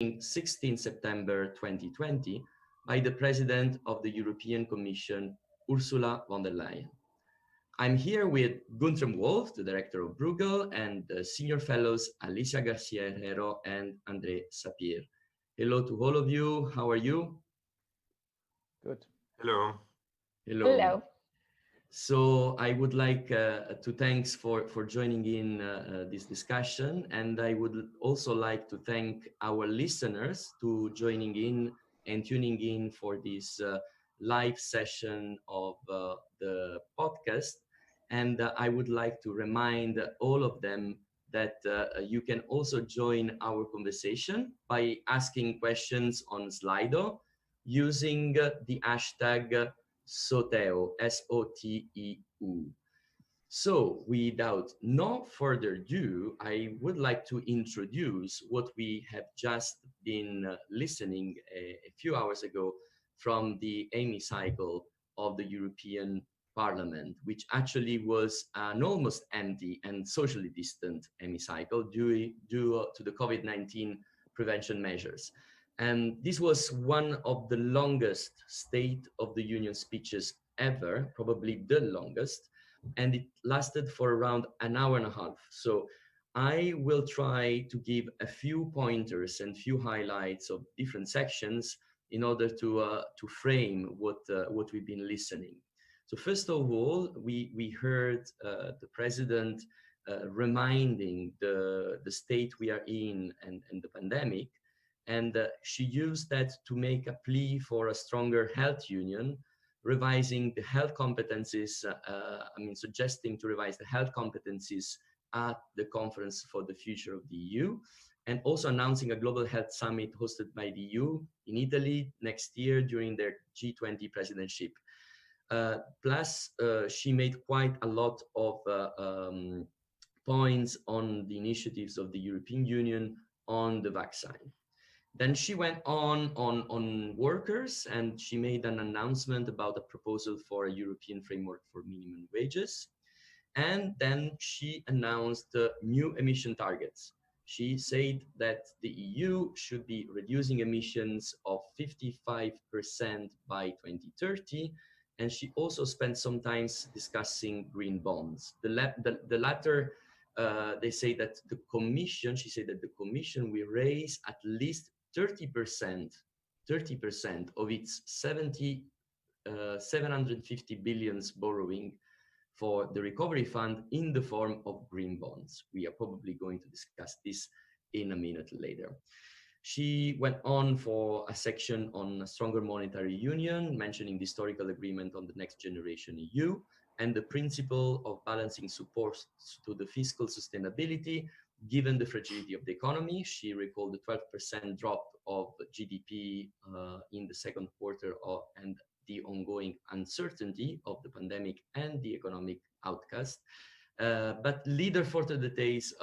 16 September 2020 by the President of the European Commission, Ursula von der Leyen. I'm here with Guntram Wolf, the director of Bruegel, and the senior fellows Alicia Garcia Herrero and André Sapir. Hello to all of you. How are you? Good. Hello. Hello. So I would like to thanks for joining in this discussion, and I would also like to thank our listeners to joining in and tuning in for this live session of the podcast. And I would like to remind all of them that you can also join our conversation by asking questions on Slido using the hashtag Soteu, S-O-T-E-U. So without no further ado, I would like to introduce what we have just been listening a few hours ago from the hemicycle of the European Parliament, which actually was an almost empty and socially distant hemicycle due to the COVID-19 prevention measures. And this was one of the longest State of the Union speeches ever, probably the longest, and it lasted for around an hour and a half. So I will try to give a few pointers and few highlights of different sections in order to frame what we've been listening. So first of all, we heard the president reminding the state we are in and the pandemic. And she used that to make a plea for a stronger health union, revising the health competencies, suggesting to revise the health competencies at the Conference for the Future of the EU, and also announcing a global health summit hosted by the EU in Italy next year during their G20 presidency. Plus, she made quite a lot of points on the initiatives of the European Union on the vaccine. Then she went on workers, and she made an announcement about a proposal for a European framework for minimum wages. And then she announced new emission targets. She said that the EU should be reducing emissions of 55% by 2030. And she also spent some time discussing green bonds. The latter, they say that the Commission, she said that the Commission will raise at least 30% of its 750 billions borrowing for the recovery fund in the form of green bonds. We are probably going to discuss this in a minute later. She went on for a section on a stronger monetary union, mentioning the historical agreement on the next generation EU and the principle of balancing support to the fiscal sustainability given the fragility of the economy. She recalled the 12% drop of GDP in the second quarter and the ongoing uncertainty of the pandemic and the economic outcast. But leader further details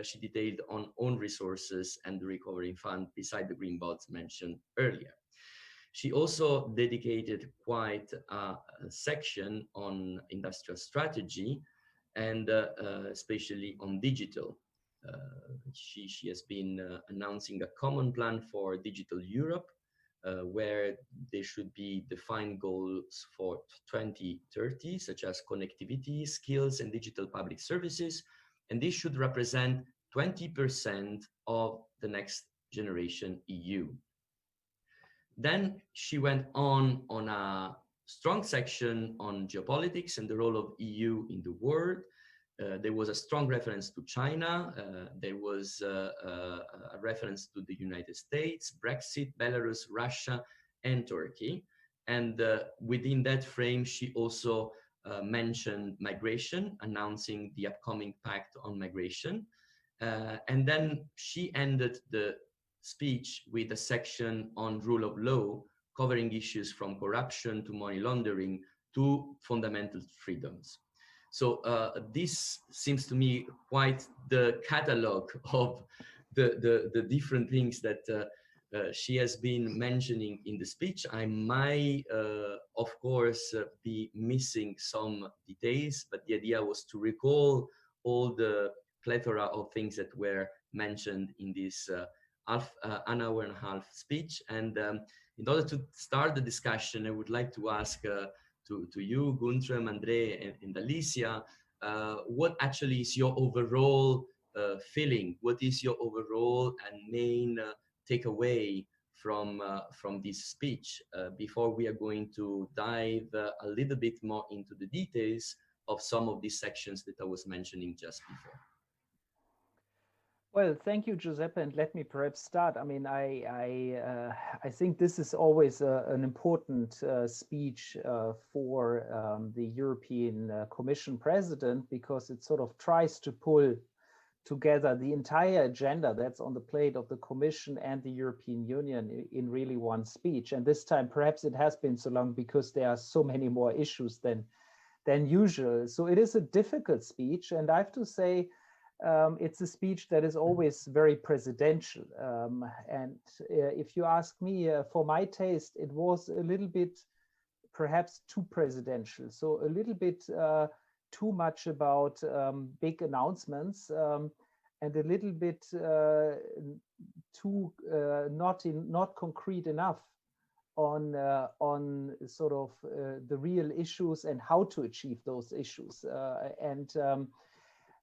she detailed on own resources and the recovery fund beside the green bonds mentioned earlier. She also dedicated quite a section on industrial strategy and especially on digital. She has been announcing a common plan for digital Europe, where there should be defined goals for 2030, such as connectivity, skills, and digital public services. And this should represent 20% of the next generation EU. Then she went on a strong section on geopolitics and the role of EU in the world. There was a strong reference to China. There was a reference to the United States, Brexit, Belarus, Russia, and Turkey. And within that frame, she also mentioned migration, announcing the upcoming pact on migration. And then she ended the speech with a section on rule of law, covering issues from corruption to money laundering to fundamental freedoms. So this seems to me quite the catalog of the different things that she has been mentioning in the speech. I might, of course, be missing some details, but the idea was to recall all the plethora of things that were mentioned in this an hour and a half speech. And in order to start the discussion, I would like to ask to you, Guntram, Andre, and Alicia, what actually is your overall feeling? What is your overall and main takeaway from this speech before we are going to dive a little bit more into the details of some of these sections that I was mentioning just before? Well, thank you, Giuseppe, and let me perhaps start. I mean, I think this is always an important speech for the European Commission president, because it sort of tries to pull together the entire agenda that's on the plate of the Commission and the European Union in really one speech. And this time, perhaps it has been so long because there are so many more issues than usual. So it is a difficult speech, and I have to say, it's a speech that is always very presidential. And if you ask me, for my taste, it was a little bit perhaps too presidential. So a little bit too much about big announcements, and a little bit too not concrete enough on sort of the real issues and how to achieve those issues.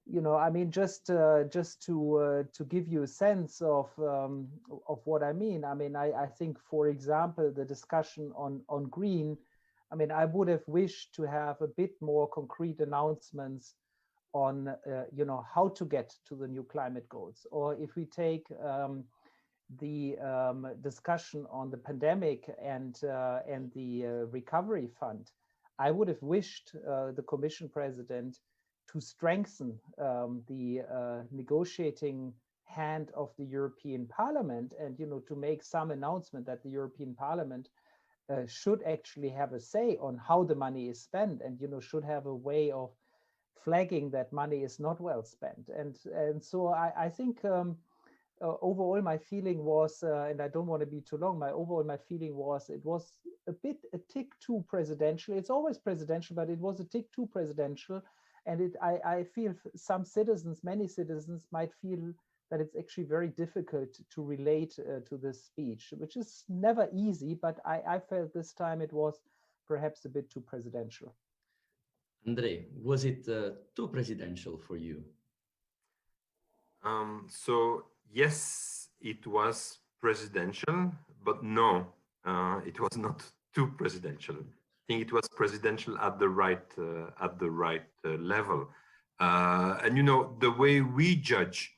You know, I mean, just to give you a sense of what I mean. I mean, I think, for example, the discussion on green. I mean, I would have wished to have a bit more concrete announcements on, you know, how to get to the new climate goals. Or if we take the discussion on the pandemic and the recovery fund, I would have wished the Commission president to strengthen the negotiating hand of the European Parliament, and, you know, to make some announcement that the European Parliament should actually have a say on how the money is spent, and, you know, should have a way of flagging that money is not well spent. And so I think overall my feeling was, and I don't want to be too long, my feeling was it was a tick too presidential. It's always presidential, but it was a tick too presidential. And I feel some citizens, many citizens, might feel that it's actually very difficult to relate to this speech, which is never easy, but I felt this time it was perhaps a bit too presidential. Andre, was it too presidential for you? So yes, it was presidential, but no, it was not too presidential. I think it was presidential at the right level. And, you know, the way we judge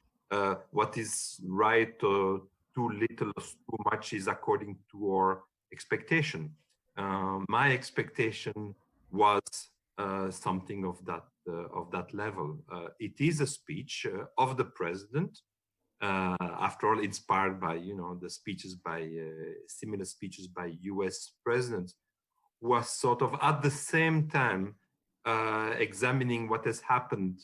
what is right or too little or too much is according to our expectation. My expectation was something of that level. It is a speech of the president, after all, inspired by, you know, the speeches by similar speeches by U.S. presidents, was sort of at the same time examining what has happened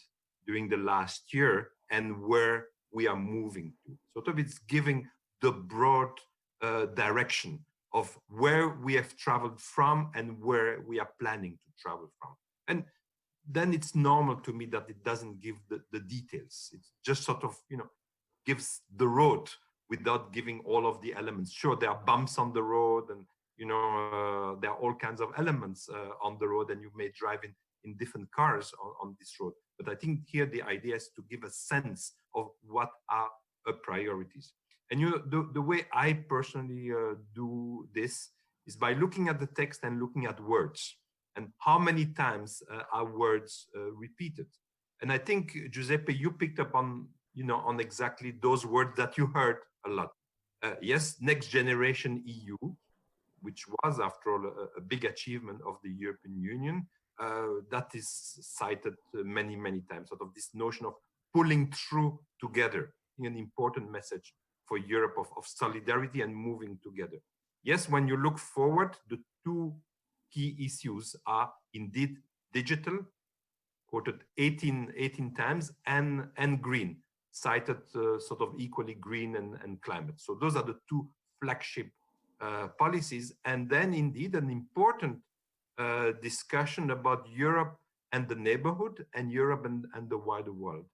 during the last year and where we are moving to. Sort of it's giving the broad direction of where we have traveled from and where we are planning to travel from. And then it's normal to me that it doesn't give the details. It just sort of, you know, gives the road without giving all of the elements. Sure, there are bumps on the road, and, you know, there are all kinds of elements on the road, and you may drive in different cars on this road. But I think here the idea is to give a sense of what are priorities. And, you know, the way I personally do this is by looking at the text and looking at words and how many times are words repeated. And I think, Giuseppe, you picked up on, you know, on exactly those words that you heard a lot. Yes, Next Generation EU, which was, after all, a big achievement of the European Union, that is cited many, many times, sort of this notion of pulling through together, an important message for Europe of solidarity and moving together. Yes, when you look forward, the two key issues are indeed digital, quoted 18 times, and green, cited sort of equally, green and climate. So those are the two flagship policies. And then indeed an important discussion about Europe and the neighborhood, and Europe and the wider world.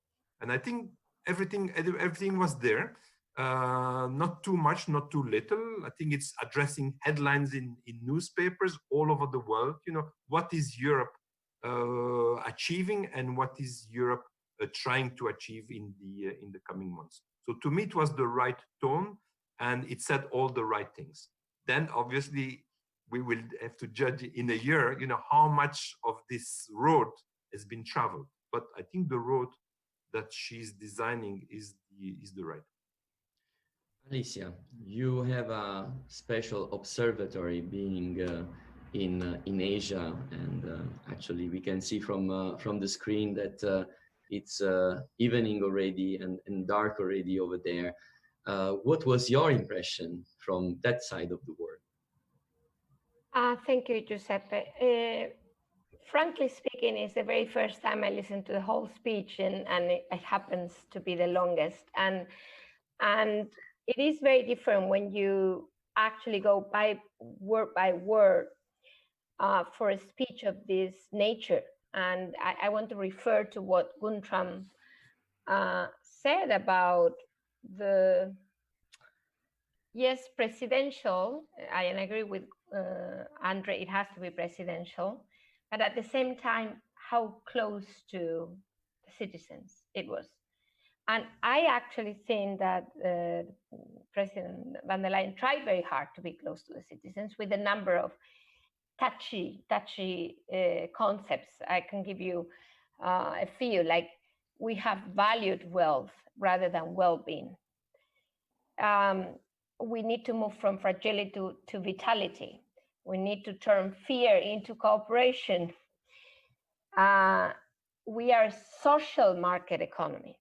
And I think everything was there. not too much, not too little. I think it's addressing headlines in newspapers all over the world. You know, what is Europe achieving, and what is Europe trying to achieve in the coming months? So to me, it was the right tone, and it said all the right things. Then obviously we will have to judge in a year, you know, how much of this road has been traveled. But I think the road that she's designing is the right. Alicia, you have a special observatory being in Asia, and actually we can see from the screen that it's evening already and dark already over there. What was your impression from that side of the world? Thank you, Giuseppe. Frankly speaking, it's the very first time I listened to the whole speech, and it happens to be the longest. And it is very different when you actually go by word for a speech of this nature. And I want to refer to what Guntram said about the, yes, presidential. I agree with Andre, it has to be presidential, but at the same time, how close to the citizens it was. And I actually think that President van der Leyen tried very hard to be close to the citizens with a number of touchy concepts. I can give you a few, like we have valued wealth rather than well-being. We need to move from fragility to vitality. We need to turn fear into cooperation. We are a social market economy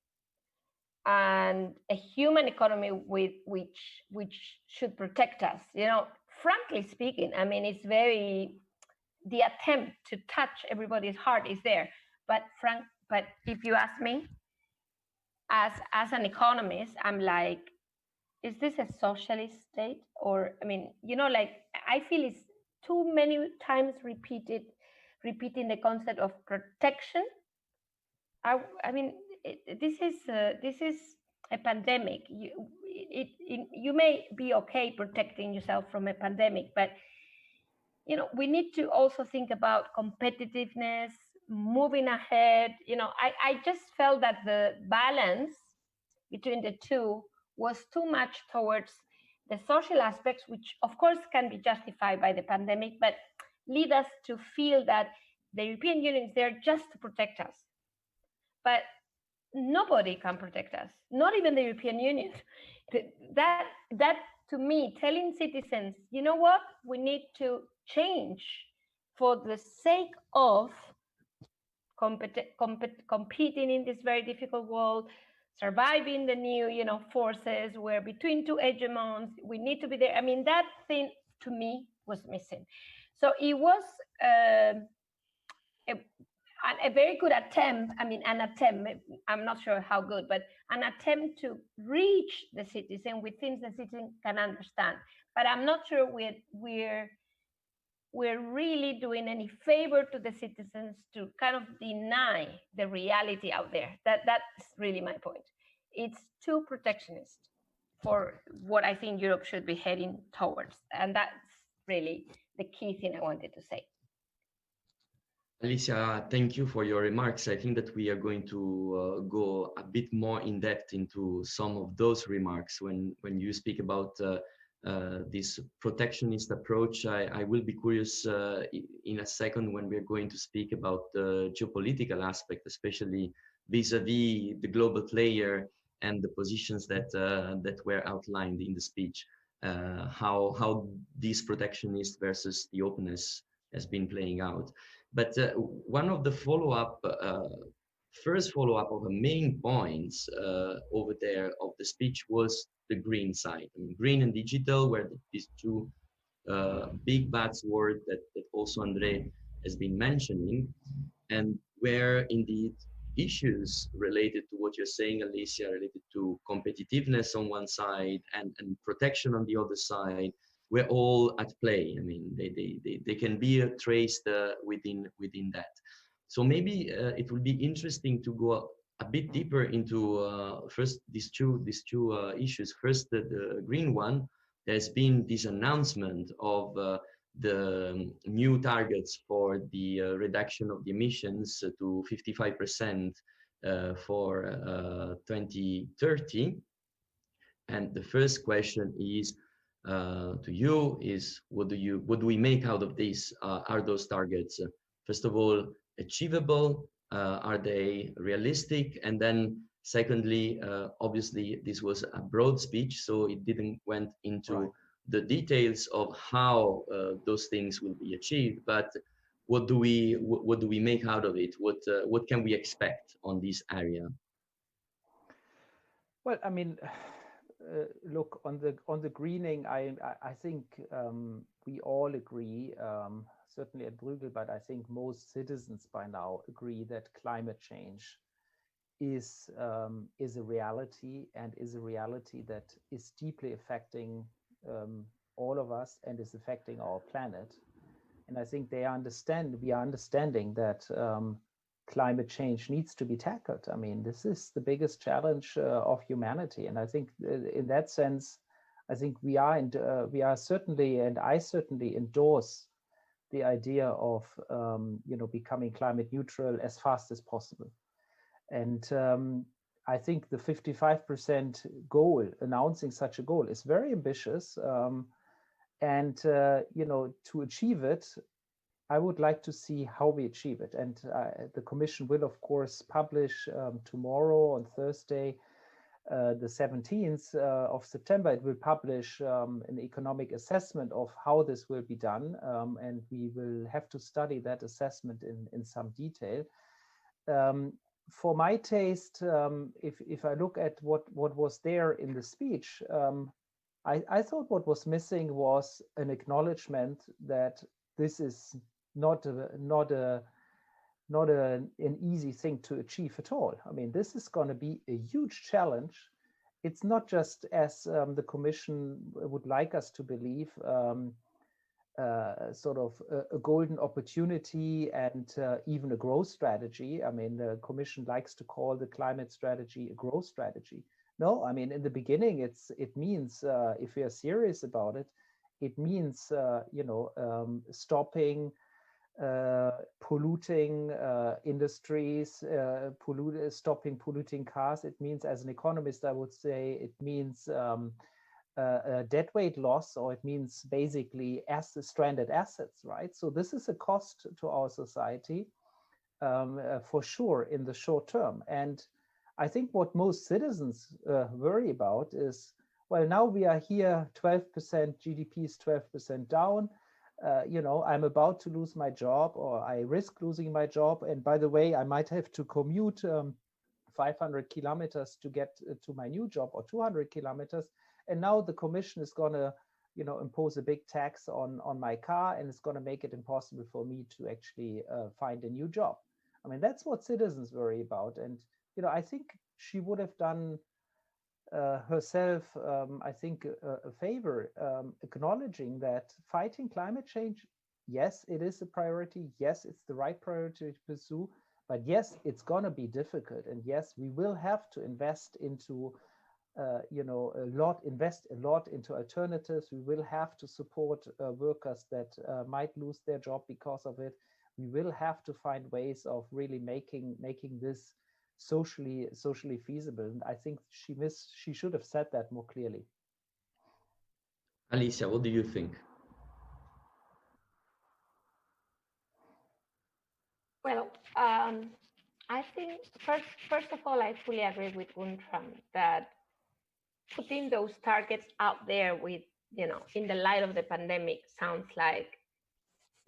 and a human economy which should protect us. You know, frankly speaking, I mean, it's the attempt to touch everybody's heart is there. But if you ask me, as an economist, I'm like, is this a socialist state? Or, I mean, you know, like, I feel it's too many times repeating the concept of protection. I mean, this is a pandemic. You may be okay protecting yourself from a pandemic, but, you know, we need to also think about competitiveness, moving ahead. You know, I just felt that the balance between the two was too much towards the social aspects, which of course can be justified by the pandemic, but lead us to feel that the European Union is there just to protect us. But nobody can protect us, not even the European Union. That to me, telling citizens, you know what, we need to change for the sake of competing in this very difficult world, surviving the new, you know, forces. We're between two hegemons. We need to be there. I mean, that thing to me was missing. So it was a very good attempt. I mean, an attempt. I'm not sure how good, but an attempt to reach the citizen with things the citizen can understand. But I'm not sure we're really doing any favor to the citizens to kind of deny the reality out there. That's really my point. It's too protectionist for what I think Europe should be heading towards. And that's really the key thing I wanted to say. Alicia, thank you for your remarks. I think that we are going to go a bit more in depth into some of those remarks when you speak about this protectionist approach. I will be curious in a second when we're going to speak about the geopolitical aspect, especially vis-a-vis the global player and the positions that were outlined in the speech. How this protectionist versus the openness has been playing out. But one of the first follow-up of the main points over there of the speech was the green side. I mean, green and digital were these two big buzzwords that also Andre has been mentioning, and where indeed issues related to what you're saying, Alicia, related to competitiveness on one side and protection on the other side, were all at play. I mean, they can be traced within that. So maybe it will be interesting to go a bit deeper into first these two issues. First, the green one. There's been this announcement of the new targets for the reduction of the emissions to 55% for 2030. And the first question is to you is what do we make out of this? Are those targets first of all achievable? Are they realistic? And then secondly, obviously this was a broad speech, so it didn't went into the details of how those things will be achieved. But what do we make out of it? What can we expect on this area? Well, I mean, look, on the greening, I think we all agree, certainly at Bruegel, but I think most citizens by now agree that climate change is a reality, and is a reality that is deeply affecting all of us and is affecting our planet. And I think we are understanding that climate change needs to be tackled. I mean, this is the biggest challenge of humanity, and I think in that sense, I think we are certainly, and I certainly endorse the idea of becoming climate neutral as fast as possible. And I think the 55% goal, announcing such a goal, is very ambitious. And to achieve it, I would like to see how we achieve it. And the Commission will, of course, publish tomorrow on Thursday, the 17th of September. It will publish an economic assessment of how this will be done. And we will have to study that assessment in some detail. For my taste, if I look at what was there in the speech, I thought what was missing was an acknowledgement that this is not an easy thing to achieve at all. I mean, this is going to be a huge challenge. It's not just as the Commission would like us to believe, sort of a golden opportunity and even a growth strategy. I mean, the Commission likes to call the climate strategy a growth strategy. No, I mean, in the beginning, it means, if we are serious about it, it means, stopping polluting industries, stopping polluting cars. It means, as an economist, I would say, it means deadweight loss, or it means basically stranded assets, right? So this is a cost to our society, for sure, in the short term. And I think what most citizens worry about is, well, now we are here, 12% GDP is 12% down. I'm about to lose my job, or I risk losing my job. And by the way, I might have to commute 500 kilometers to get to my new job, or 200 kilometers. And now the Commission is going to, impose a big tax on my car, and it's going to make it impossible for me to actually find a new job. I mean, that's what citizens worry about. And, I think she would have done herself, I think, a favor, acknowledging that fighting climate change, yes, it is a priority. Yes, it's the right priority to pursue. But yes, it's going to be difficult. And yes, we will have to invest into, invest a lot into alternatives. We will have to support workers that might lose their job because of it. We will have to find ways of really making this socially feasible. And I think she should have said that more clearly. Alicia, what do you think? Well, I think first of all, I fully agree with Guntram that putting those targets out there with, in the light of the pandemic sounds like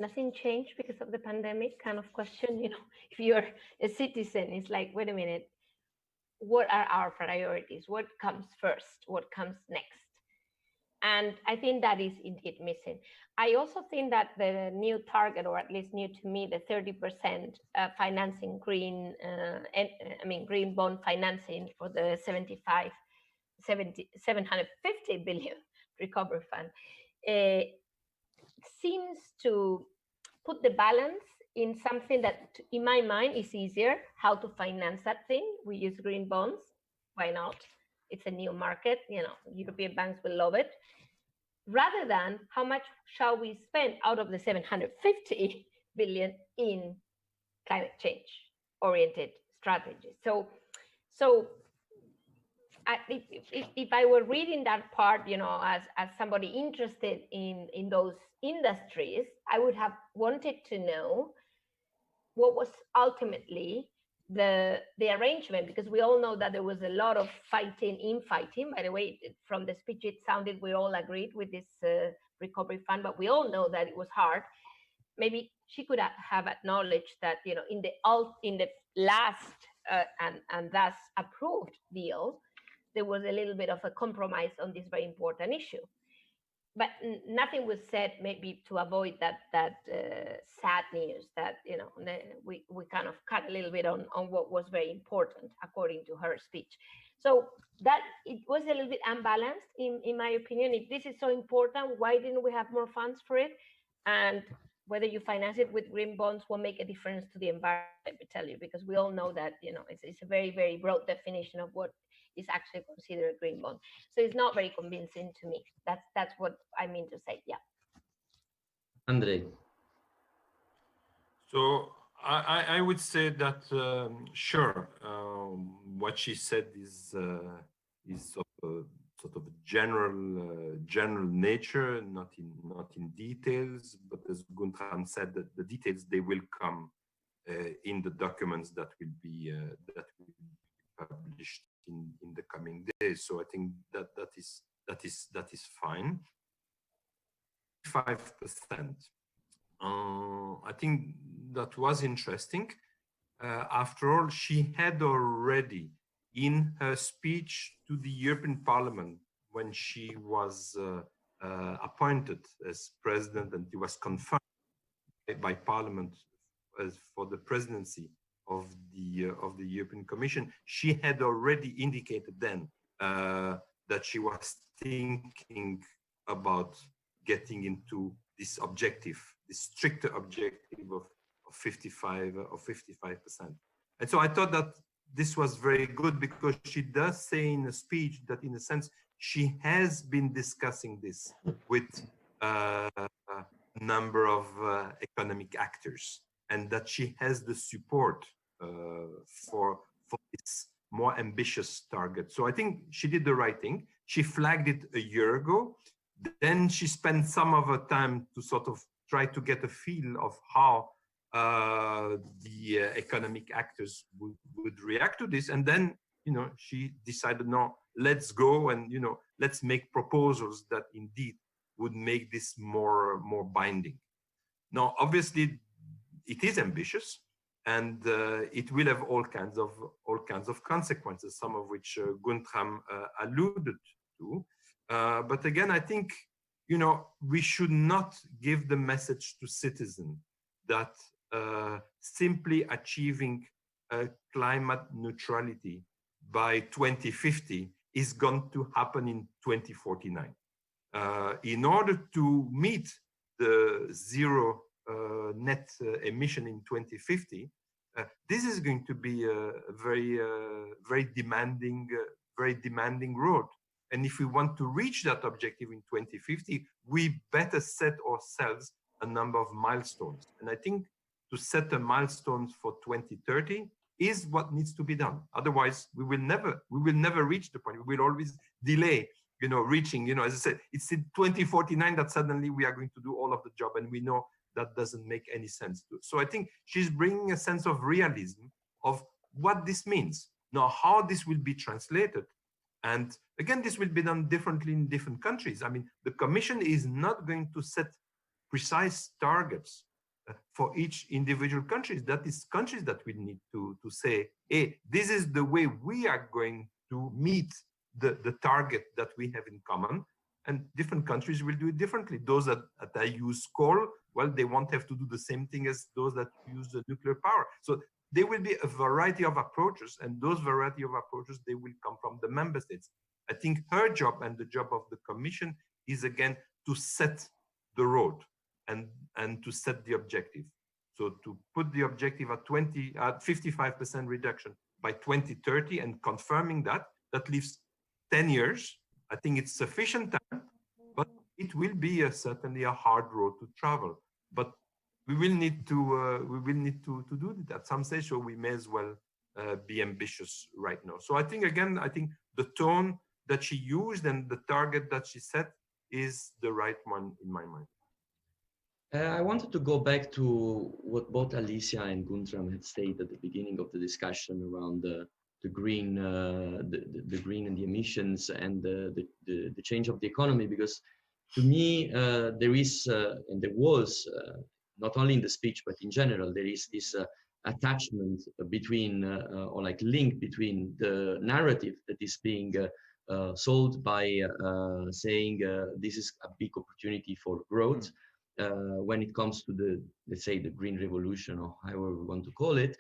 nothing changed because of the pandemic kind of question. If you're a citizen, it's like, wait a minute, what are our priorities? What comes first? What comes next? And I think that is indeed missing. I also think that the new target, or at least new to me, the 30% financing green bond financing for the 750 billion recovery fund, seems to put the balance in something that, in my mind, is easier, how to finance that thing. We use green bonds. Why not? It's a new market. European banks will love it. Rather than how much shall we spend out of the 750 billion in climate change oriented strategies. So if I were reading that part, as somebody interested in those industries, I would have wanted to know what was ultimately the arrangement, because we all know that there was a lot of infighting. By the way, from the speech, it sounded we all agreed with this recovery fund, but we all know that it was hard. Maybe she could have acknowledged that, in the last and thus approved deal, there was a little bit of a compromise on this very important issue. But nothing was said, maybe to avoid that sad news that, we kind of cut a little bit on what was very important, according to her speech. So that it was a little bit unbalanced, in my opinion. If this is so important, why didn't we have more funds for it? And whether you finance it with green bonds will make a difference to the environment, let me tell you, because we all know that, it's a very, very broad definition of what is actually considered a green bond. So it's not very convincing to me. That's what I mean to say. Yeah. Andre. So I would say that sure, what she said is of a sort of general nature, not in details. But as Guntram said, that the details, they will come in the documents that will be published in the coming days. So I think that is fine. 5%. I think that was interesting. After all, she had already, in her speech to the European Parliament, when she was appointed as president and she was confirmed by Parliament as for the presidency of the European Commission, she had already indicated then that she was thinking about getting into this objective, this stricter objective of 55%. And so I thought that this was very good, because she does say in a speech that, in a sense, she has been discussing this with a number of economic actors, and that she has the support for this more ambitious target. So I think she did the right thing. She flagged it a year ago. Then she spent some of her time to sort of try to get a feel of how the economic actors would react to this. And then, she decided, no, let's go and, let's make proposals that indeed would make this more binding. Now, obviously, it is ambitious, and it will have all kinds of consequences, some of which Guntram alluded to. But again, I think, we should not give the message to citizens that simply achieving climate neutrality by 2050 is going to happen in 2049. In order to meet the zero net emission in 2050, this is going to be a very demanding road. And if we want to reach that objective in 2050, we better set ourselves a number of milestones. And I think to set the milestones for 2030 is what needs to be done. Otherwise, we will never reach the point. We will always delay, reaching, as I said, it's in 2049 that suddenly we are going to do all of the job, and we know that doesn't make any sense. So I think she's bringing a sense of realism of what this means. Now, how this will be translated. And again, this will be done differently in different countries. I mean, the Commission is not going to set precise targets for each individual country. That is countries that will need to say, hey, this is the way we are going to meet the target that we have in common. And different countries will do it differently. Those that use coal, well, they won't have to do the same thing as those that use the nuclear power. So there will be a variety of approaches, and those variety of approaches, they will come from the member states. I think her job and the job of the Commission is, again, to set the road and to set the objective. So to put the objective at 55% reduction by 2030 and confirming that, that leaves 10 years. I think it's sufficient time, but it will be certainly a hard road to travel. But we will need to do it at some stage, so we may as well be ambitious right now. So I think, again, I think the tone that she used and the target that she set is the right one in my mind. I wanted to go back to what both Alicia and Guntram had stated at the beginning of the discussion around the green, the green and the emissions and the change of the economy, because to me there is and there was not only in the speech but in general there is this attachment between or like link between the narrative that is being sold by saying this is a big opportunity for growth. When it comes to the, let's say, the green revolution, or however we want to call it,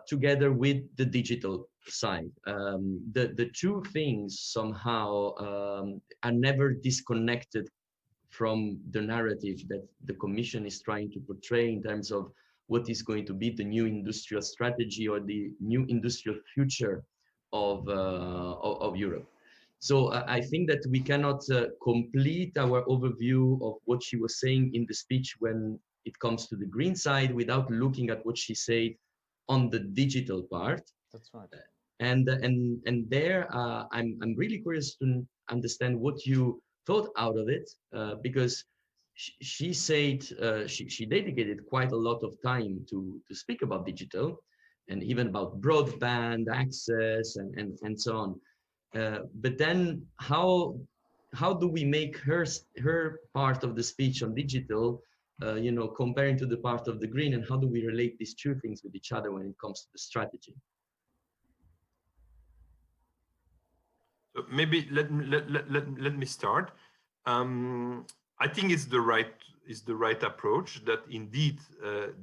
together with the digital side. The two things somehow are never disconnected from the narrative that the Commission is trying to portray in terms of what is going to be the new industrial strategy or the new industrial future of Europe. So I think that we cannot complete our overview of what she was saying in the speech when it comes to the green side without looking at what she said on the digital part. That's right. And there, I'm really curious to understand what you thought out of it, because she said she dedicated quite a lot of time to speak about digital and even about broadband access and so on. But then how do we make her part of the speech on digital, you know, comparing to the part of the green, and how do we relate these two things with each other when it comes to the strategy? So maybe let me start. I think it's the right approach, that indeed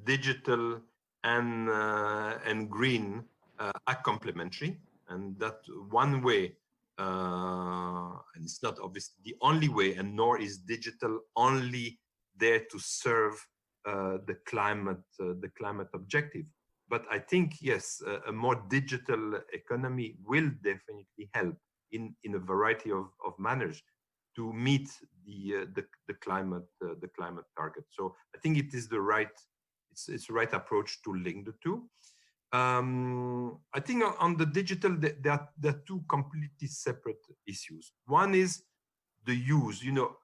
digital and green are complementary. And that one way, and it's not obviously the only way, and nor is digital only there to serve the climate objective. But I think, yes, a more digital economy will definitely help in a variety of manners to meet the climate target. So I think it is the right approach to link the two. I think on the digital, there are two completely separate issues. One is the use, you know,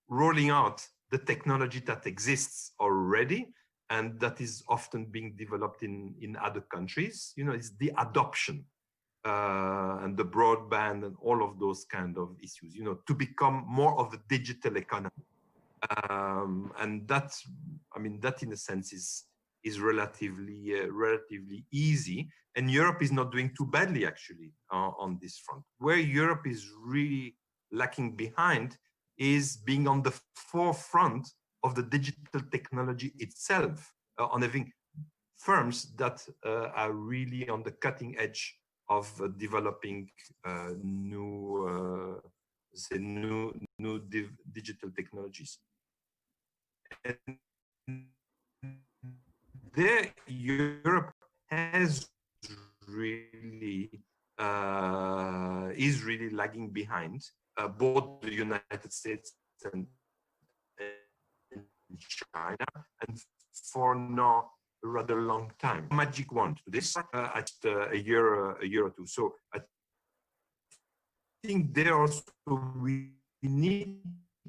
rolling out the technology that exists already and that is often being developed in other countries. You know, it's the adoption and the broadband and all of those kind of issues, you know, to become more of a digital economy. And that's, I mean, that in a sense is relatively easy, and Europe is not doing too badly actually on this front. Where Europe is really lacking behind is being on the forefront of the digital technology itself, on having firms that are really on the cutting edge of developing new digital technologies. And there, Europe has really is really lagging behind both the United States and China, and for now a rather long time. Magic wand to this at a year or two. So I think there also we need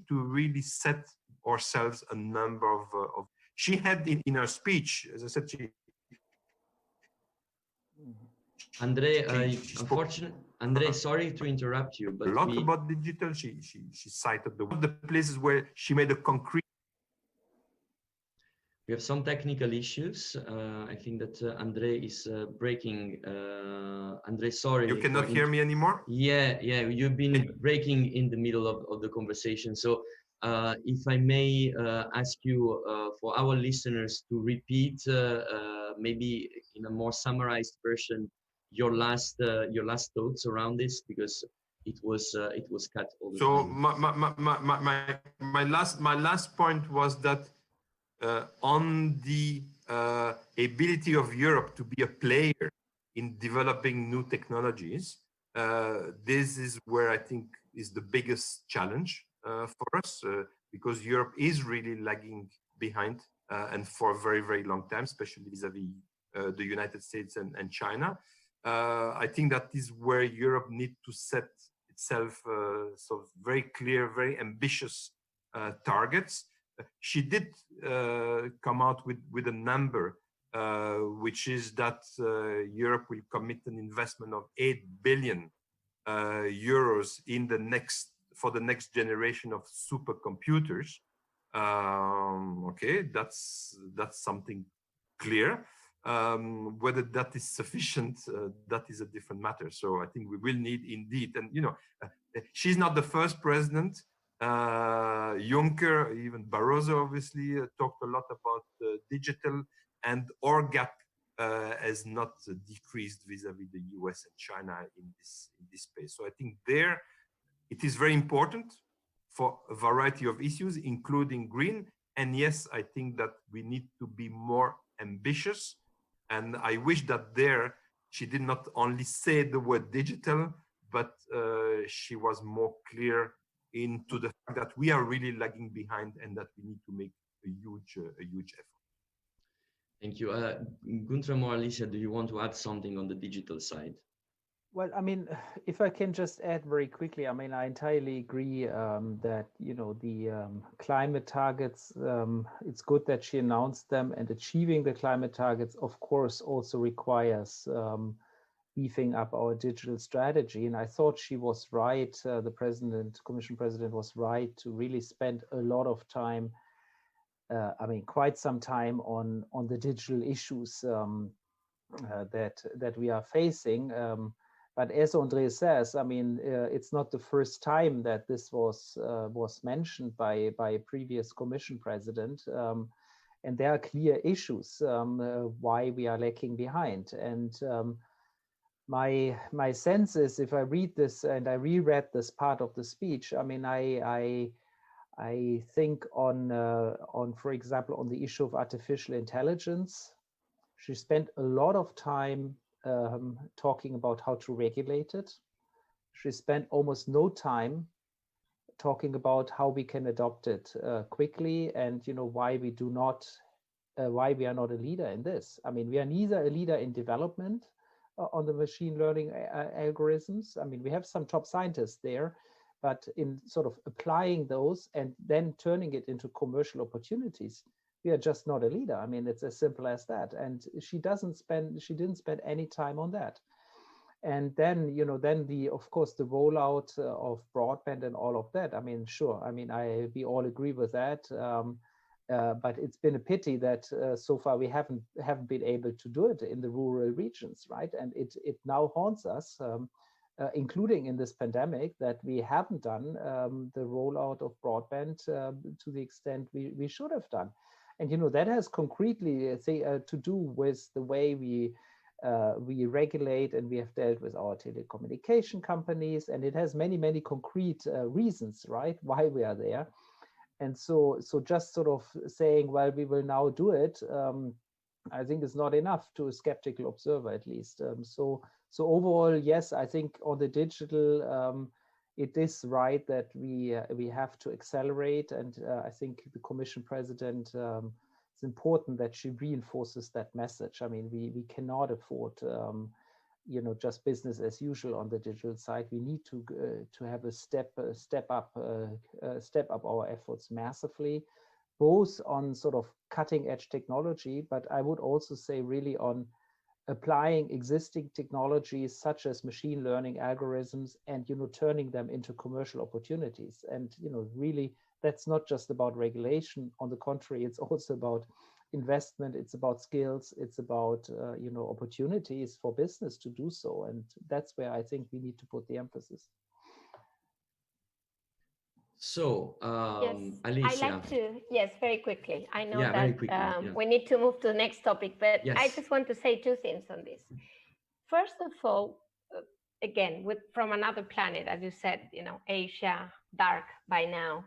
to really set ourselves a number of. She had in her speech, as I said, Andre, Andre, sorry to interrupt you, but a lot about digital. She cited the places where she made a concrete. We have some technical issues. I think that Andre is breaking. Andre, sorry. You cannot hear me anymore? Yeah, you've been breaking in the middle of the conversation. So if I may ask you for our listeners to repeat, maybe in a more summarized version, your last thoughts around this, because it was cut all the time. So my last point was that on the ability of Europe to be a player in developing new technologies. This is where I think is the biggest challenge for us, because Europe is really lagging behind, and for a very, very long time, especially vis-a-vis the United States and China. I think that is where Europe needs to set itself so very clear, very ambitious targets. She did come out with a number, which is that Europe will commit an investment of 8 billion euros in the for the next generation of supercomputers. Okay, that's something clear. Whether that is sufficient, that is a different matter. So I think we will need indeed, and she's not the first president. Juncker, even Barroso, obviously talked a lot about digital, and our gap has not decreased vis-a-vis the US and China in this space. So I think there it is very important for a variety of issues, including green. And yes, I think that we need to be more ambitious. And I wish that there she did not only say the word digital, but she was more clear into the fact that we are really lagging behind and that we need to make a huge effort. Thank you. Guntram or Alicia, do you want to add something on the digital side? Well, I mean, if I can just add very quickly, I mean, I entirely agree that, the climate targets, it's good that she announced them, and achieving the climate targets, of course, also requires beefing up our digital strategy. And I thought she was right, the Commission President was right to really spend a lot of time, quite some time on the digital issues that we are facing. But as André says, I mean, it's not the first time that this was mentioned by a previous Commission President, and there are clear issues why we are lagging behind. And my sense is, if I read this and I reread this part of the speech, I mean, I think on, for example, on the issue of artificial intelligence, she spent a lot of time talking about how to regulate it. She spent almost no time talking about how we can adopt it quickly, and why we are not a leader in this. I mean, we are neither a leader in development on the machine learning algorithms. I mean, we have some top scientists there, but in sort of applying those and then turning it into commercial opportunities, we are just not a leader. I mean, it's as simple as that. And she didn't spend any time on that. And then, of course, the rollout of broadband and all of that. I mean, sure. I mean, we all agree with that. But it's been a pity that so far we haven't been able to do it in the rural regions, right? And it now haunts us, including in this pandemic, that we haven't done the rollout of broadband to the extent we should have done. And that has concretely to do with the way we regulate, and we have dealt with our telecommunication companies, and it has many concrete reasons, right, why we are there. And so just sort of saying, well, we will now do it, I think is not enough to a skeptical observer, at least. So overall, yes, I think on the digital, it is right that we have to accelerate, and I think the Commission President, it's important that she reinforces that message. I mean, we cannot afford, just business as usual on the digital side. We need to have a step up our efforts massively, both on sort of cutting edge technology, but I would also say really on applying existing technologies such as machine learning algorithms and turning them into commercial opportunities. And really, that's not just about regulation. On the contrary, it's also about investment, it's about skills, it's about opportunities for business to do so. And that's where I think we need to put the emphasis. So, yes, Alicia. I like to, yes, very quickly. I know that very quickly, we need to move to the next topic, but yes. I just want to say two things on this. First of all, again, from another planet, as you said, Asia, dark by now.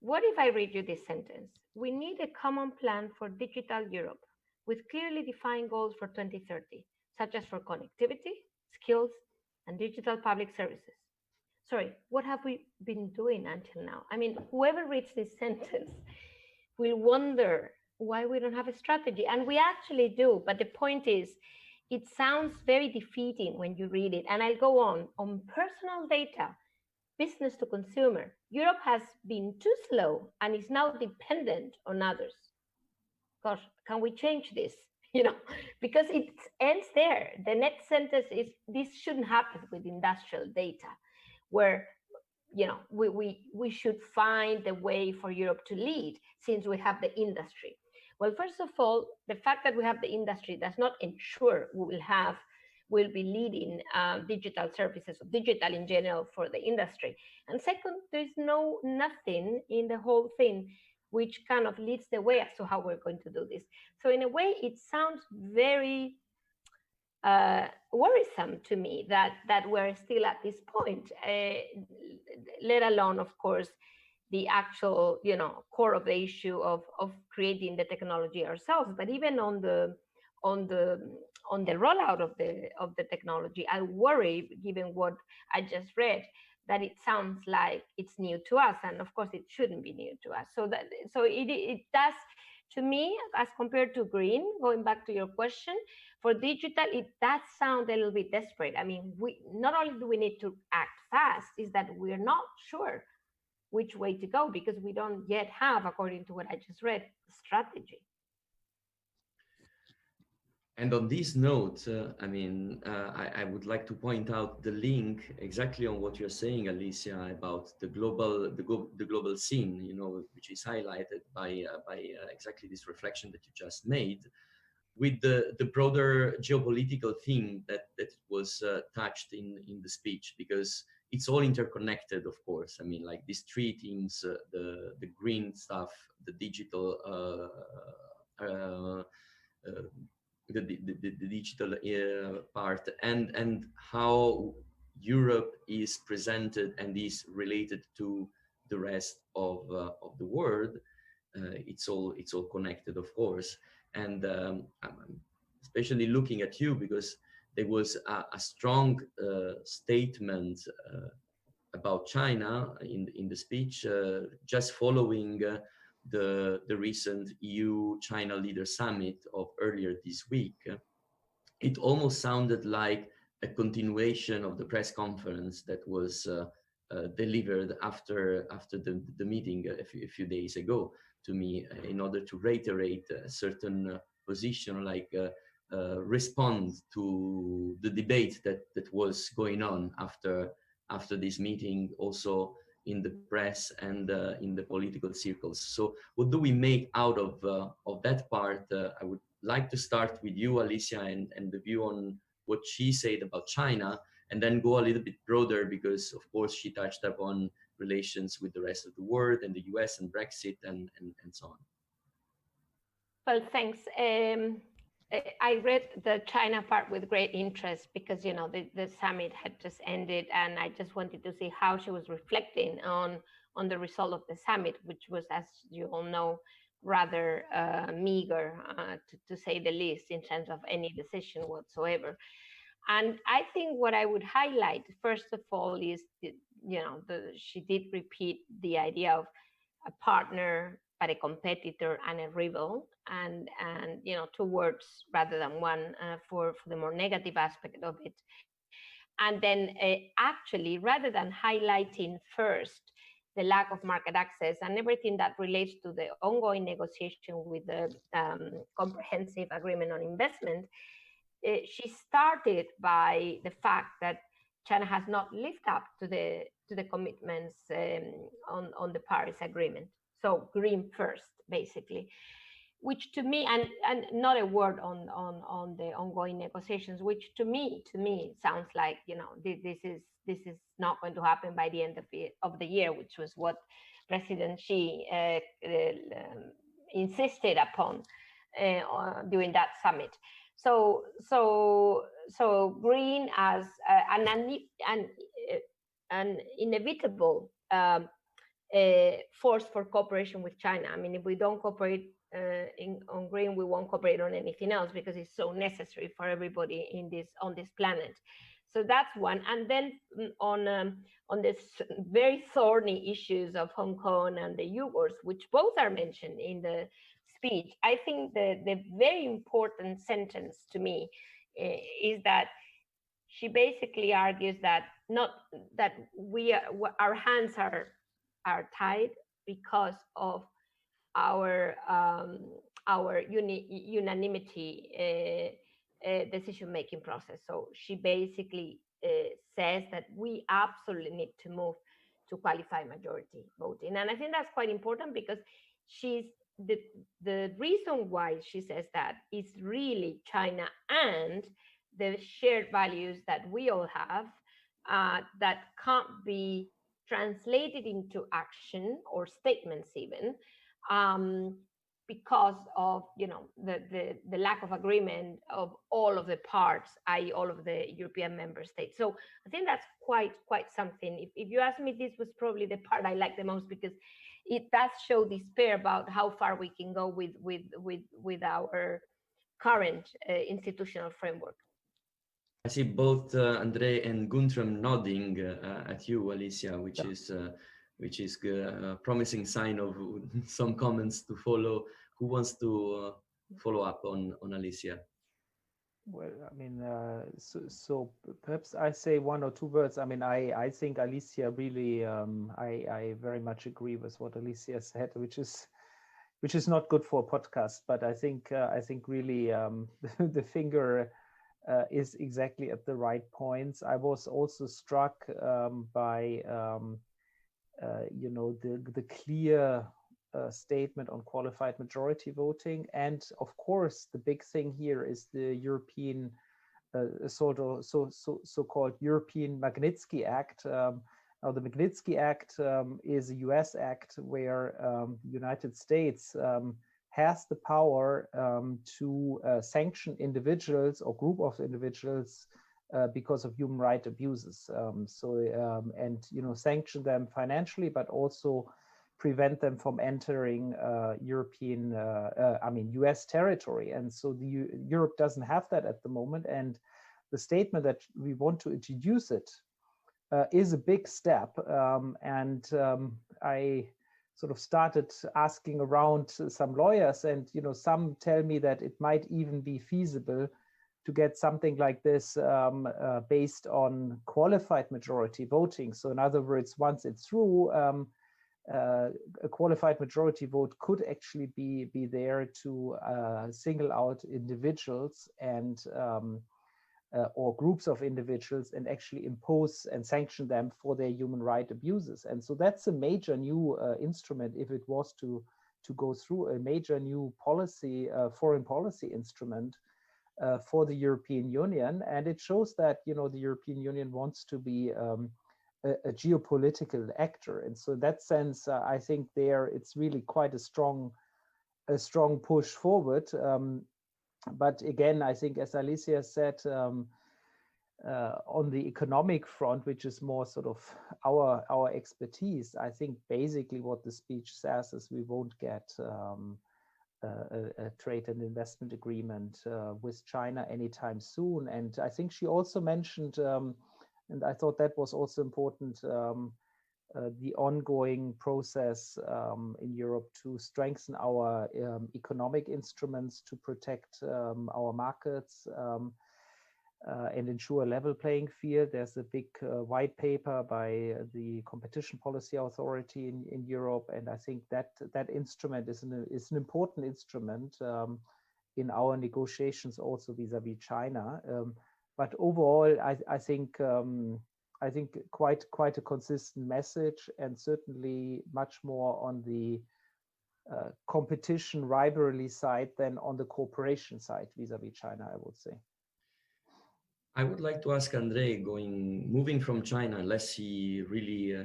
What if I read you this sentence? We need a common plan for digital Europe with clearly defined goals for 2030, such as for connectivity, skills, and digital public services. Sorry, what have we been doing until now? I mean, whoever reads this sentence will wonder why we don't have a strategy. And we actually do. But the point is, it sounds very defeating when you read it. And I'll go on personal data, business to consumer. Europe has been too slow and is now dependent on others. Gosh, can we change this? You know, because it ends there. The next sentence is this shouldn't happen with industrial data, where we should find the way for Europe to lead since we have the industry. Well, first of all, the fact that we have the industry does not ensure will be leading digital services, or digital in general, for the industry. And second, there's nothing in the whole thing which kind of leads the way as to how we're going to do this. So in a way, it sounds very worrisome to me that we're still at this point, let alone, of course, the actual core of the issue of creating the technology ourselves. But even on the rollout of the technology, I worry, given what I just read, that it sounds like it's new to us, and of course it shouldn't be new to us. So it does, to me, as compared to green, going back to your question, for digital, it does sound a little bit desperate. I mean, we not only do we need to act fast, is that we're not sure which way to go, because we don't yet have, according to what I just read, a strategy. And on this note, I would like to point out the link exactly on what you're saying, Alicia, about the global scene, which is highlighted by exactly this reflection that you just made, with the broader geopolitical theme that was touched in the speech, because it's all interconnected, of course. I mean, like these three themes, the green stuff, the digital, the digital part, and how Europe is presented and is related to the rest of the world. It's all connected, of course. And I'm especially looking at you, because there was a strong statement about China in the speech, just following the recent EU-China Leader Summit of earlier this week. It almost sounded like a continuation of the press conference that was delivered after the meeting a few days ago to me, in order to reiterate a certain position, like respond to the debate that was going on after this meeting, also in the press and in the political circles. So what do we make out of that part? I would like to start with you, Alicia, and the view on what she said about China, and then go a little bit broader, because of course she touched upon relations with the rest of the world and the US and Brexit and so on. Well, thanks. I read the China part with great interest, because the summit had just ended, and I just wanted to see how she was reflecting on the result of the summit, which was, as you all know, rather meager, to say the least, in terms of any decision whatsoever. And I think what I would highlight, first of all, is she did repeat the idea of a partner, but a competitor and a rival, and two words rather than one, for the more negative aspect of it. And then actually, rather than highlighting first the lack of market access and everything that relates to the ongoing negotiation with the comprehensive agreement on investment, she started by the fact that China has not lived up to the commitments on the Paris Agreement. So green first, basically, which to me, and not a word on the ongoing negotiations, which to me sounds like this is not going to happen by the end of the year, which was what President Xi insisted upon during that summit. So green as an inevitable force for cooperation with China. I mean, if we don't cooperate on green, we won't cooperate on anything else because it's so necessary for everybody on this planet. So that's one. And then on this very thorny issues of Hong Kong and the Uyghurs, which both are mentioned in the speech, I think the very important sentence to me is that she basically argues that not that our hands are tied because of our unanimity decision-making process. So she basically says that we absolutely need to move to qualified majority voting, and I think that's quite important because she's the reason why she says that is really China and the shared values that we all have that can't be translated into action or statements even because of the lack of agreement of all of the parts, i.e. all of the European member states. So I think that's quite something. If you ask me, this was probably the part I like the most because it does show despair about how far we can go with our current institutional framework. I see both Andre and Guntram nodding at you, Alicia, which is a promising sign of some comments to follow. Who wants to follow up on Alicia? Well, I mean, so perhaps I say one or two words. I mean, I think Alicia really, I very much agree with what Alicia said, which is not good for a podcast. But I think really the finger is exactly at the right points. I was also struck by the clear statement on qualified majority voting, and of course the big thing here is the European so-called European Magnitsky Act. Now the Magnitsky Act is a US act where the United States has the power to sanction individuals or group of individuals because of human rights abuses. Sanction them financially, but also prevent them from entering US territory. And so Europe doesn't have that at the moment. And the statement that we want to introduce it is a big step. I sort of started asking around some lawyers, and some tell me that it might even be feasible to get something like this based on qualified majority voting. So in other words, once it's through, a qualified majority vote could actually be there to single out individuals and or groups of individuals and actually impose and sanction them for their human rights abuses. And so that's a major new instrument if it was to go through, a major new policy, foreign policy instrument for the European Union. And it shows that the European Union wants to be a geopolitical actor. And so in that sense, I think there it's really quite a strong push forward. But again, I think, as Alicia said, on the economic front, which is more sort of our expertise, I think basically what the speech says is we won't get a trade and investment agreement with China anytime soon. And I think she also mentioned, and I thought that was also important, the ongoing process in Europe to strengthen our economic instruments to protect our markets and ensure a level playing field. There's a big white paper by the Competition Policy Authority in Europe, and I think that instrument is an important instrument in our negotiations also vis-a-vis China. But overall, I think quite a consistent message, and certainly much more on the competition rivalry side than on the cooperation side vis-a-vis China, I would say. I would like to ask Andre, moving from China, unless he really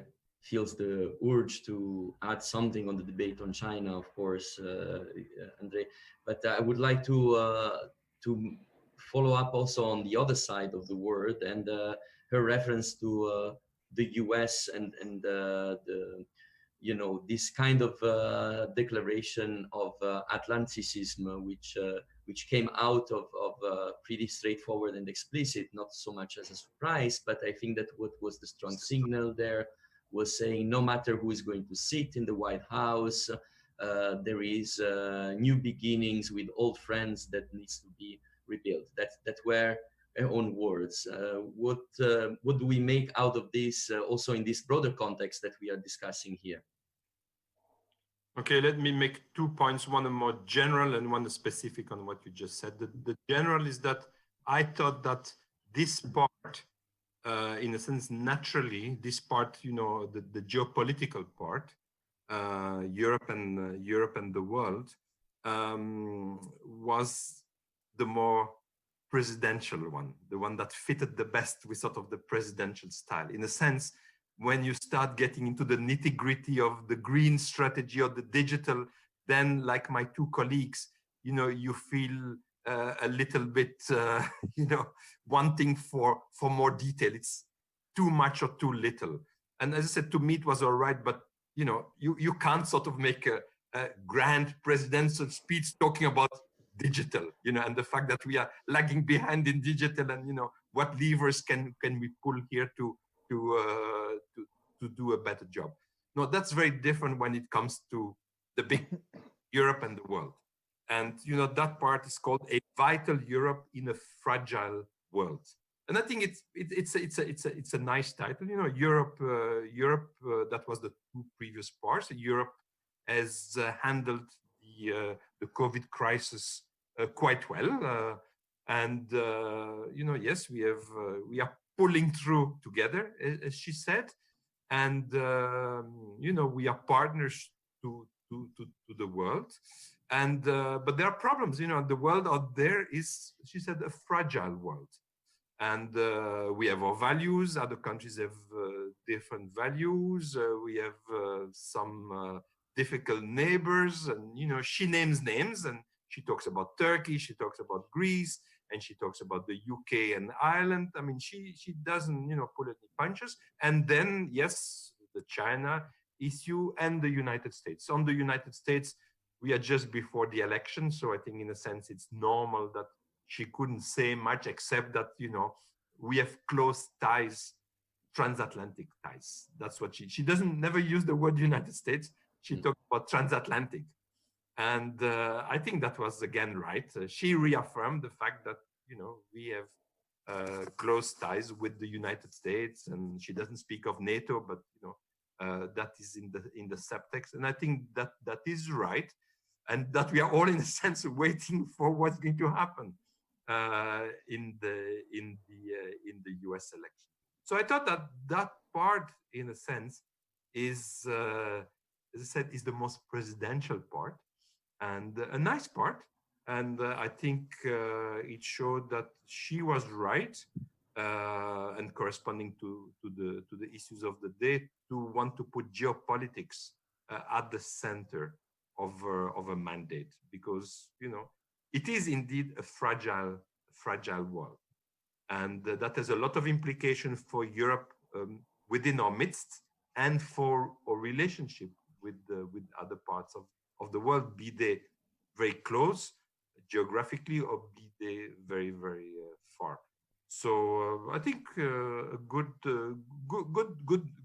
feels the urge to add something on the debate on China, of course, Andre. But I would like to follow up also on the other side of the world, and her reference to the US and the you know, this kind of declaration of Atlanticism, which came out of pretty straightforward and explicit, not so much as a surprise, but I think that what was the strong signal there was saying no matter who is going to sit in the White House, there is new beginnings with old friends that needs to be rebuilt. That were her own words. What do we make out of this also in this broader context that we are discussing here? Okay, let me make 2 points, one more general and one specific on what you just said. The general is that I thought that this part, in a sense, naturally, this part, you know, the geopolitical part, Europe and the world, was the more presidential one, the one that fitted the best with sort of the presidential style. In a sense, when you start getting into the nitty-gritty of the green strategy or the digital, then like my two colleagues, you know, you feel a little bit, you know, wanting for more detail. It's too much or too little. And as I said, to me, it was all right, but you know, you can't sort of make a grand presidential speech talking about digital, you know, and the fact that we are lagging behind in digital, and you know, what levers can we pull here to do a better job. No, that's very different when it comes to the big Europe and the world. And you know, that part is called A Vital Europe in a Fragile World. And I think it's a nice title. You know, Europe, that was the two previous parts. Europe has handled the COVID crisis quite well, and you know, yes, we are pulling through together, as she said, and you know, we are partners to the world, and but there are problems. You know, the world out there is, she said, a fragile world. And we have our values, other countries have different values, we have some difficult neighbors, and you know, she names names, and she talks about Turkey, she talks about Greece, and she talks about the UK and Ireland. I mean, she doesn't, you know, pull any punches. And then, yes, the China issue and the United States. On the United States, we are just before the election, so I think in a sense it's normal that she couldn't say much, except that, you know, we have close ties, transatlantic ties. That's what she doesn't never use the word United States. She talked about transatlantic. And I think that was, again, right. She reaffirmed the fact that, you know, we have close ties with the United States, and she doesn't speak of NATO, but, you know, that is in the subtext. And I think that is right. And that we are all, in a sense, waiting for what's going to happen in the US election. So I thought that part, in a sense, is, as I said, is the most presidential part, and a nice part. And I think it showed that she was right, and corresponding to the issues of the day, to want to put geopolitics at the center of a mandate, because, you know, it is indeed a fragile world, and that has a lot of implications for Europe within our midst, and for our relationship with other parts of the world, be they very close geographically or be they very, very far. So I think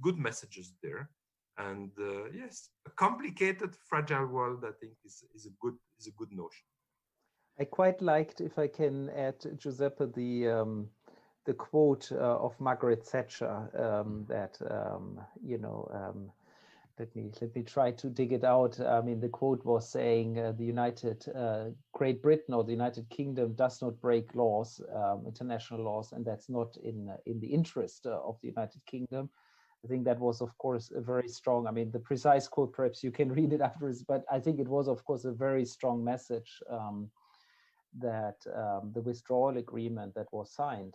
good messages there. And yes, a complicated, fragile world, I think, is a good notion. I quite liked, if I can add, Giuseppe, the quote of Margaret Thatcher that you know. Let me try to dig it out. I mean, the quote was saying Great Britain or the United Kingdom does not break laws, international laws, and that's not in the interest of the United Kingdom. I think that was, of course, a very strong, I mean, the precise quote, perhaps you can read it afterwards, but I think it was, of course, a very strong message that the withdrawal agreement that was signed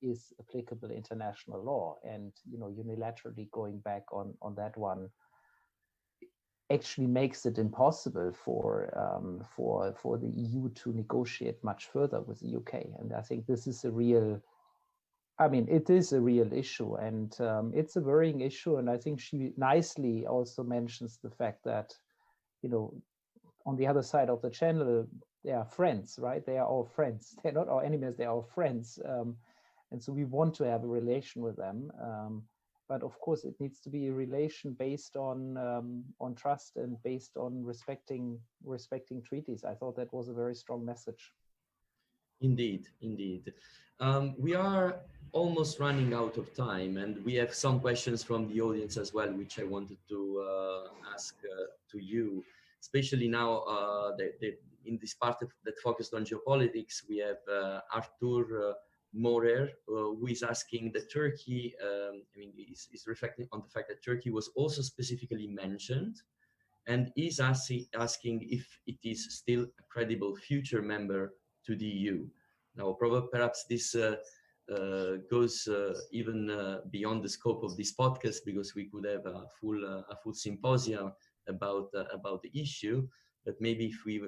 is applicable international law, and, you know, unilaterally going back on that one actually makes it impossible for the EU to negotiate much further with the UK. And I think this is a real, I mean, it is a real issue, and it's a worrying issue. And I think she nicely also mentions the fact that, on the other side of the channel, they are friends, right? They are our friends. They're not our enemies, they're our friends. And so we want to have a relation with them. But of course, it needs to be a relation based on trust and based on respecting treaties. I thought that was a very strong message. Indeed, indeed. We are almost running out of time, and we have some questions from the audience as well, which I wanted to ask to you, especially now in this part that focused on geopolitics. We have Arthur Morer, who is asking that Turkey, is reflecting on the fact that Turkey was also specifically mentioned, and is asking if it is still a credible future member to the EU. Now, perhaps this goes even beyond the scope of this podcast, because we could have a full symposium about the issue. But maybe if we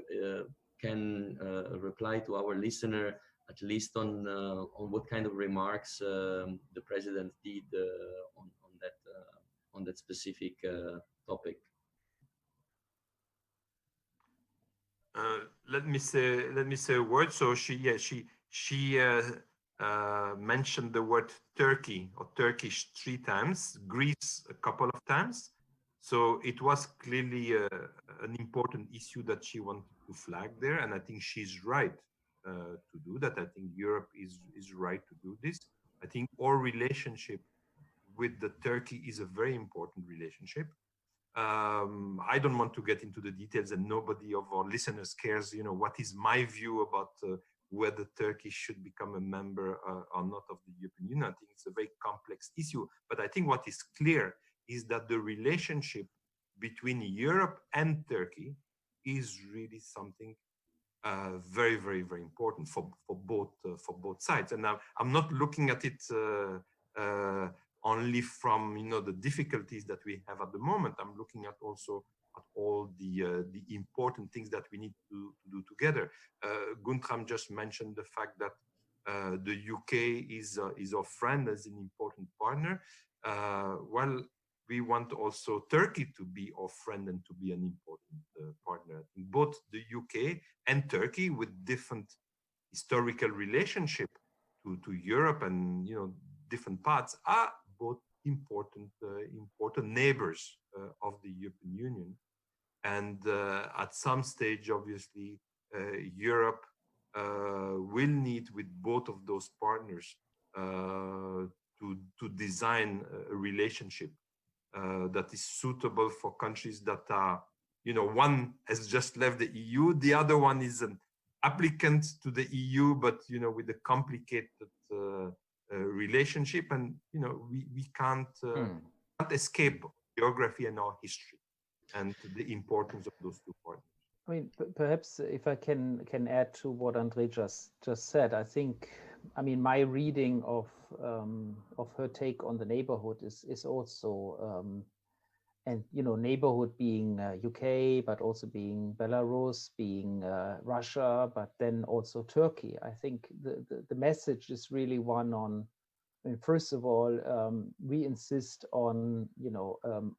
can reply to our listener at least on what kind of remarks the president did on that specific topic. Let me say a word. So she mentioned the word Turkey or Turkish 3 times, Greece a couple of times. So it was clearly an important issue that she wanted to flag there, and I think she's right to do that. I think Europe is right to do this. I think our relationship with the Turkey is a very important relationship. I don't want to get into the details, and nobody of our listeners cares, what is my view about whether Turkey should become a member or not of the European Union. I think it's a very complex issue. But I think what is clear is that the relationship between Europe and Turkey is really something very, very, very important for both sides. And now I'm not looking at it only from the difficulties that we have at the moment. I'm looking at also at all the important things that we need to do together. Guntram just mentioned the fact that the UK is our friend, as an important partner. Well, we want also Turkey to be our friend and to be an important partner. Both the UK and Turkey, with different historical relationship to Europe and different parts, are both important neighbors of the European Union. And at some stage, obviously, Europe will need with both of those partners to design a relationship that is suitable for countries that are, one has just left the EU, the other one is an applicant to the EU, but with a complicated relationship, and we can't escape geography and our history and the importance of those 2 partners. I mean, perhaps if I can add to what André just said, I think, my reading of her take on the neighborhood is also, and neighborhood being UK, but also being Belarus, being Russia, but then also Turkey. I think the message is really one on, first of all, we insist on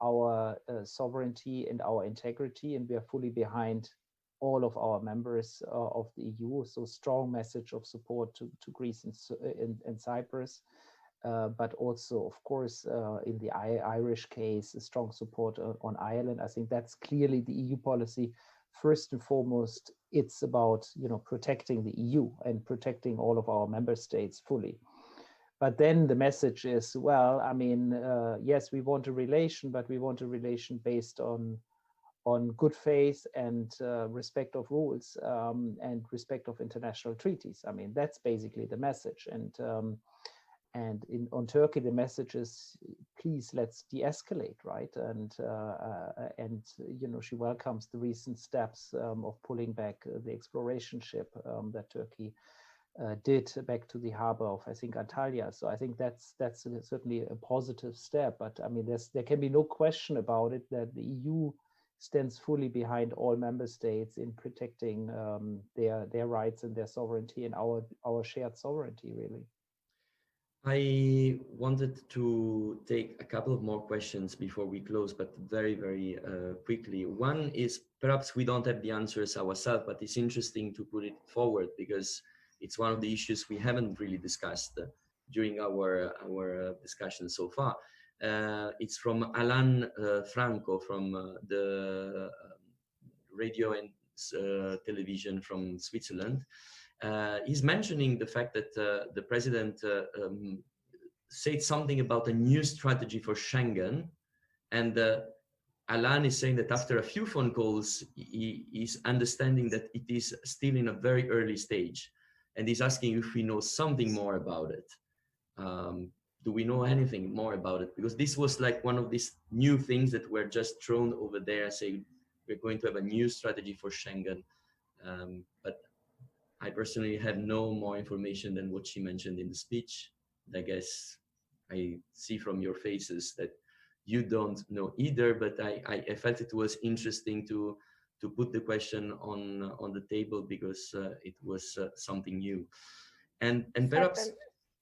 our sovereignty and our integrity, and we are fully behind all of our members of the EU. So strong message of support to Greece and Cyprus, but also, of course, in the Irish case, a strong support on Ireland. I think that's clearly the EU policy. First and foremost, it's about protecting the EU and protecting all of our member states fully. But then the message is, well, yes, we want a relation, but we want a relation based on good faith and respect of rules and respect of international treaties. That's basically the message. And on Turkey, the message is, please, let's de-escalate, right? And she welcomes the recent steps of pulling back the exploration ship that Turkey did back to the harbor of, I think, Antalya. So I think that's certainly a positive step. But there can be no question about it that the EU stands fully behind all member states in protecting their rights and their sovereignty and our shared sovereignty, really. I wanted to take a couple of more questions before we close, but very, very quickly. One is perhaps we don't have the answers ourselves, but it's interesting to put it forward because it's one of the issues we haven't really discussed during our discussion so far. It's from Alan Franco from the radio and television from Switzerland. He's mentioning the fact that the president said something about a new strategy for Schengen, and Alan is saying that after a few phone calls, he is understanding that it is still in a very early stage, and he's asking if we know something more about it. Do we know anything more about it? Because this was like one of these new things that were just thrown over there, saying we're going to have a new strategy for Schengen. But I personally have no more information than what she mentioned in the speech. I guess I see from your faces that you don't know either, but I felt it was interesting to put the question on the table because it was something new. And perhaps,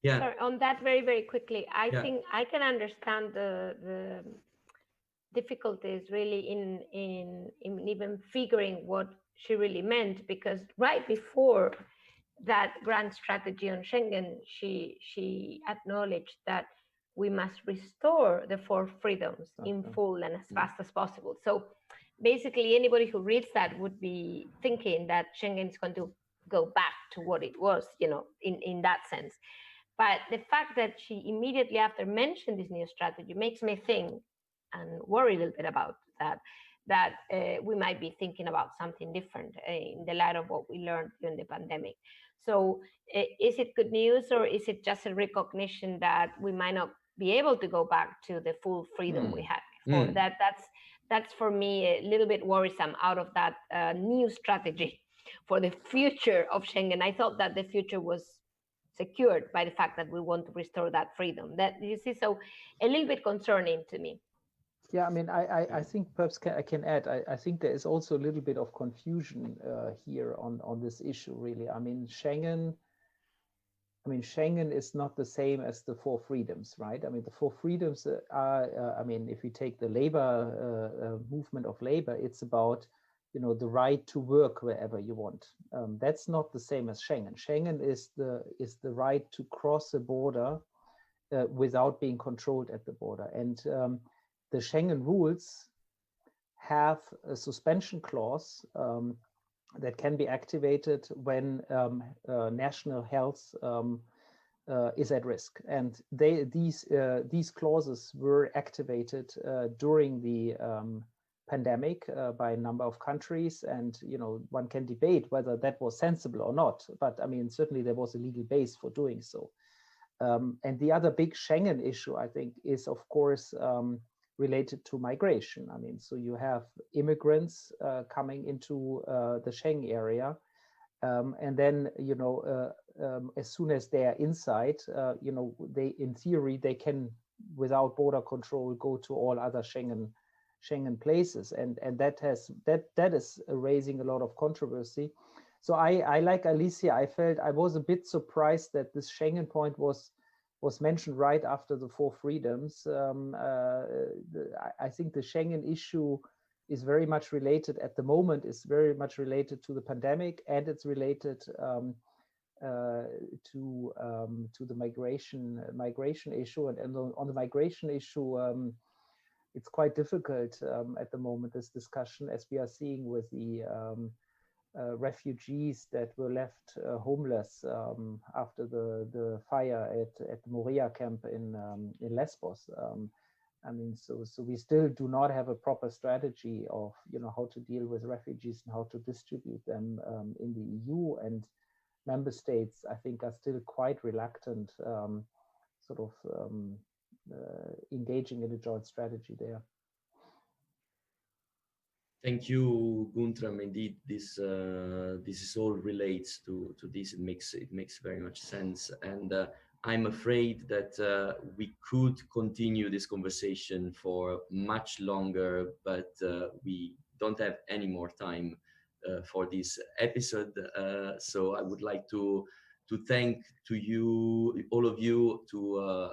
yeah. Sorry, on that very, very quickly, I think I can understand the difficulties really in even figuring what she really meant, because right before that grand strategy on Schengen, she acknowledged that we must restore the four freedoms in full and as fast as possible. So basically, anybody who reads that would be thinking that Schengen is going to go back to what it was, you know, in that sense. But the fact that she immediately after mentioned this new strategy makes me think and worry a little bit about that we might be thinking about something different in the light of what we learned during the pandemic. So is it good news, or is it just a recognition that we might not be able to go back to the full freedom we had before? That's for me a little bit worrisome out of that new strategy for the future of Schengen. I thought that the future was secured by the fact that we want to restore that freedom. That, you see, so a little bit concerning to me. Yeah, I mean, I think perhaps I can add, I think there is also a little bit of confusion here on this issue, really. I mean, Schengen is not the same as the four freedoms, right? I mean, the four freedoms are, I mean, if we take the labor movement of labor, it's about, you know, the right to work wherever you want. That's not the same as Schengen. Schengen is the right to cross a border without being controlled at the border. And the Schengen rules have a suspension clause that can be activated when national health is at risk. And these clauses were activated during the pandemic by a number of countries. And, you know, one can debate whether that was sensible or not. But I mean, certainly there was a legal base for doing so. And the other big Schengen issue, I think, is, of course, related to migration. I mean, so you have immigrants coming into the Schengen area, and then, you know, as soon as they are inside, you know, they, in theory, they can, without border control, go to all other Schengen places, and that is raising a lot of controversy. So I like Alicia, I was a bit surprised that this Schengen point was mentioned right after the four freedoms. I think the Schengen issue is very much related at the moment, is very much related to the pandemic, and it's related to the migration issue. And on the migration issue, it's quite difficult at the moment, this discussion, as we are seeing with the refugees that were left homeless after the fire at the Moria camp in Lesbos. I mean, so we still do not have a proper strategy of, you know, how to deal with refugees and how to distribute them in the EU. And member states, I think, are still quite reluctant, engaging in a joint strategy there. Thank you, Guntram. Indeed, this is all relates to this. It makes very much sense, and I'm afraid that we could continue this conversation for much longer, but we don't have any more time for this episode. So I would like to to thank to you, all of you, to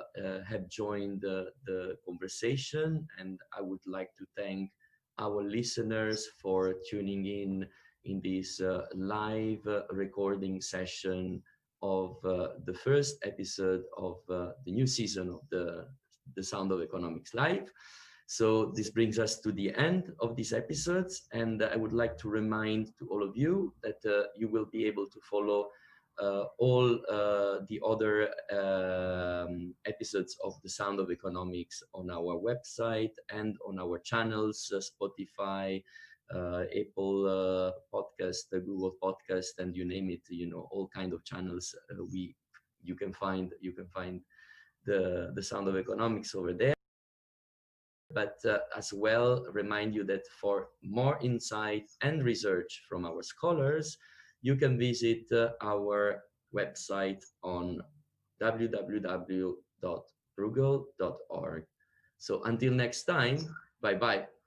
have joined the conversation. And I would like to thank our listeners for tuning in this live recording session of the first episode of the new season of the Sound of Economics Live. So this brings us to the end of these episodes, and I would like to remind to all of you that you will be able to follow all the other episodes of the Sound of Economics on our website and on our channels, Spotify, Apple Podcast, Google Podcast, and you name it. You know, all kind of channels. You can find the Sound of Economics over there. But as well, remind you that for more insight and research from our scholars, you can visit our website on www.bruegel.org. So until next time, bye-bye.